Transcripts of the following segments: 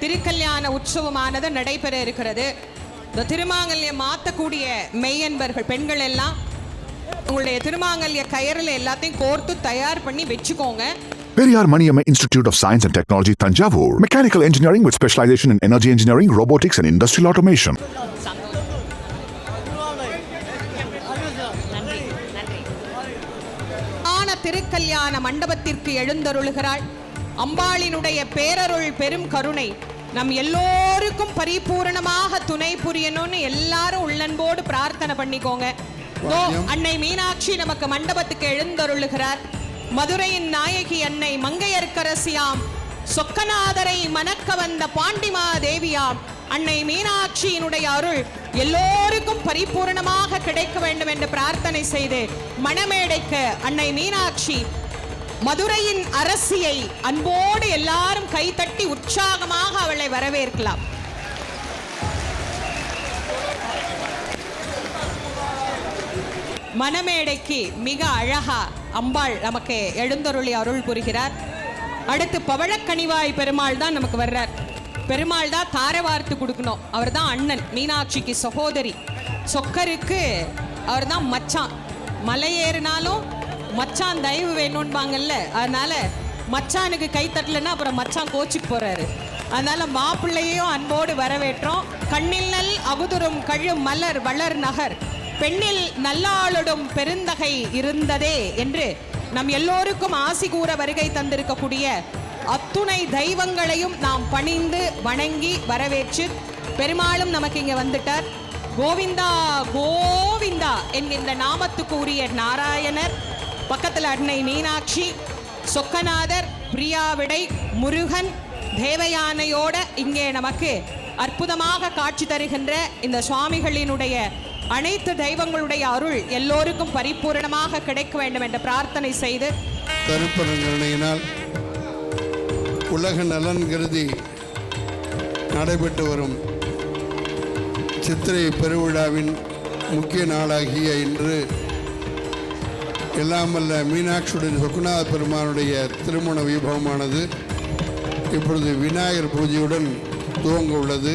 திருக்கல்யாண உற்சவமானது நடைபெற இருக்கிறது. இந்த திருமாங்கல்யம் மாற்றக்கூடிய மெய்யன்பர்கள் பெண்கள் எல்லாம் உங்களுடைய திருமாங்கல்ய கயரில் எல்லாத்தையும் கோர்த்து தயார் பண்ணி வச்சுக்கோங்க. Periyar Maniyamma Institute of Science and Technology, Tanjavur. Mechanical engineering with specialization in energy engineering, robotics and industrial automation. திருக்கல்யாண மண்டபத்திற்கு எழுந்தருளுகிறாள் அம்பாளினுடைய பேரருள் பெரும் கருணை நம் எல்லோருக்கும் பரிபூரணமாக துணை புரியணும்னு எல்லாரும் உள்ளன்போடு பிரார்த்தனை பண்ணிக்கோங்க. அன்னை மீனாட்சி நமக்கு மண்டபத்துக்கு எழுந்தருளுகிறார். மதுரையின் நாயகி அன்னை மங்கையர்க்கரசியாம் சொக்கநாதரை மணக்க வந்த பாண்டிமா தேவியாம் அன்னை மீனாட்சியினுடைய அருள் எல்லோருக்கும் பரிபூர்ணமாக கிடைக்க வேண்டும் என்று பிரார்த்தனை செய்து மணமேடைக்கு அன்னை மீனாட்சி மதுரையின் அரசியை அன்போடு எல்லாரும் கைதட்டி உற்சாகமாக அவளை வரவேற்கலாம். மணமேடைக்கு மிக அழகா அம்பாள் நமக்கு எழுந்தருளி அருள் புரிகிறார். அடுத்து பவழக்கனிவாய் பெருமாள் தான் நமக்கு வர்றார். பெருமாள் தான் தாரை வார்த்து கொடுக்கணும். அவர் தான் அண்ணன், மீனாட்சிக்கு சகோதரி. சொக்கருக்கு அவர் தான் மச்சான். மலை ஏறினாலும் மச்சான் தயவு வேணும்பாங்கல்ல, அதனால மச்சானுக்கு கை தட்டலன்னா அப்புறம் மச்சான் கோச்சுக்கு போறாரு. அதனால மாப்பிள்ளையும் அன்போடு வரவேற்றோம். கண்ணில் நல் அகுதுரும் கழு மலர் வளர் நகர் பெண்ணில் நல்லாளுடும் பெருந்தகை இருந்ததே என்று நம் எல்லோருக்கும் ஆசி கூற வருகை தந்திருக்கக்கூடிய அத்துணை தெய்வங்களையும் நாம் பணிந்து வணங்கி வரவேற்று பெருமாளும் நமக்கு இங்க வந்துட்டார். கோவிந்தா கோவிந்தா என்கின்ற நாமத்துக்கு உரிய நாராயணர், பக்கத்தில் அன்னை மீனாட்சி, சொக்கநாதர், பிரியாவிடை, முருகன், தேவயானையோட இங்கே நமக்கு அற்புதமாக காட்சி தருகின்ற இந்த சுவாமிகளினுடைய அனைத்து தெய்வங்களுடைய அருள் எல்லோருக்கும் பரிபூரணமாக கிடைக்க வேண்டும் என்ற பிரார்த்தனை செய்து தருப்பரங்களினால் உலக நலன் கருதி நடைபெற்று வரும் சித்திரை பெருவிழாவின் முக்கிய நாளாகிய இன்று எல்லாம் வல்ல மீனாட்சியுடன் சொக்குநாத பெருமானுடைய திருமண வைபவமானது இப்பொழுது விநாயகர் பூஜையுடன் துவங்க உள்ளது.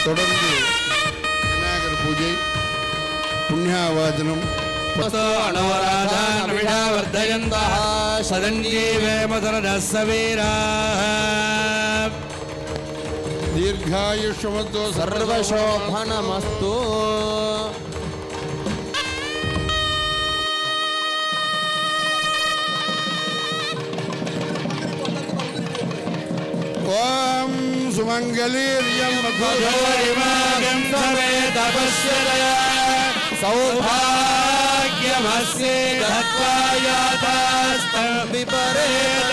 தொடர்ந்து விநாயகர் பூஜை, புண்ணியாவாதனம், தீர்காயுஷ்மத்தோ சர்வசோபனமஸ்து. ஓம் சுமங்கலீர்யம் மதுரிமாகம் சமேத பஷ்யதய சௌபாக்யமஸ்யே தத்வாயாதாஸ்தம் விபரேதன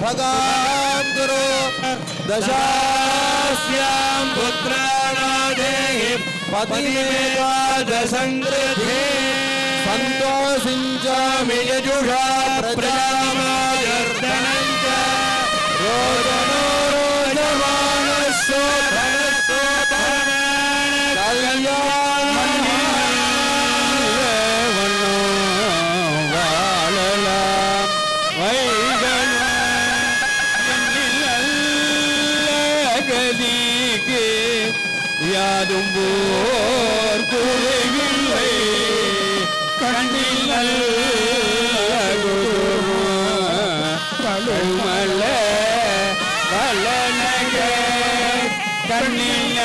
भगां गुरु दशास्यां पुत्राणादेहि पतिमेवादशङ्कृते सन्तोषिञ्चामि यजुषा प्रजामायर्दनं च रोदनो रोदमानस्यो धनस्यो யாதும்போர் கூறுகில்லை கண்ணில் கழுமல்ல வல்லனக கண்ணில்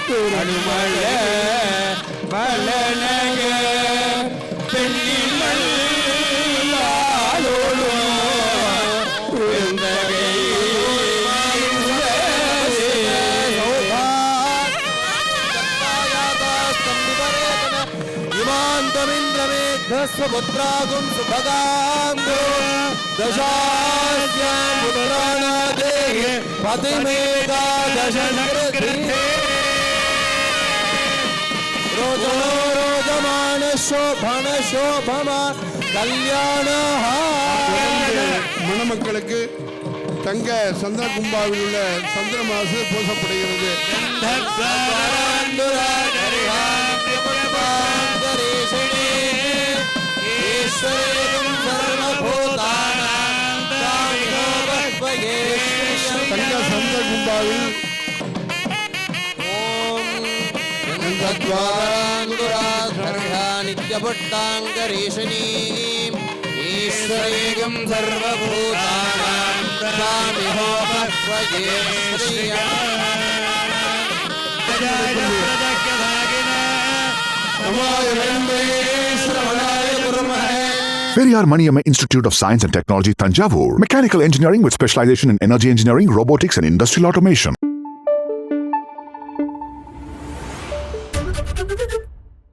கழுமல்ல வல்லனக பெண்ணில் पुत्रागुं सुभगां दशास्यां पुत्राणादेहि पतिमेकादशकृते रोजो रोजमान शोभन शोभमा கல்யாண மணமக்களுக்கு தங்க சந்திர கும்பாவில் உள்ள சந்திரமாசு பூசப்படுகிறது. விழாவில் நித்யபட்டாங்கரேஷனீம் ஈஸ்வரேகம் சர்வபூதானாம் பிரதாமிஹோபத்வயே ஸ்ரீயா நமாய வெங்கடேஸ்வரமணாய குருமஹே. Periyar Maniyamma Institute of Science and Technology, Tanjavur. Mechanical engineering with specialization in energy engineering, robotics, and industrial automation.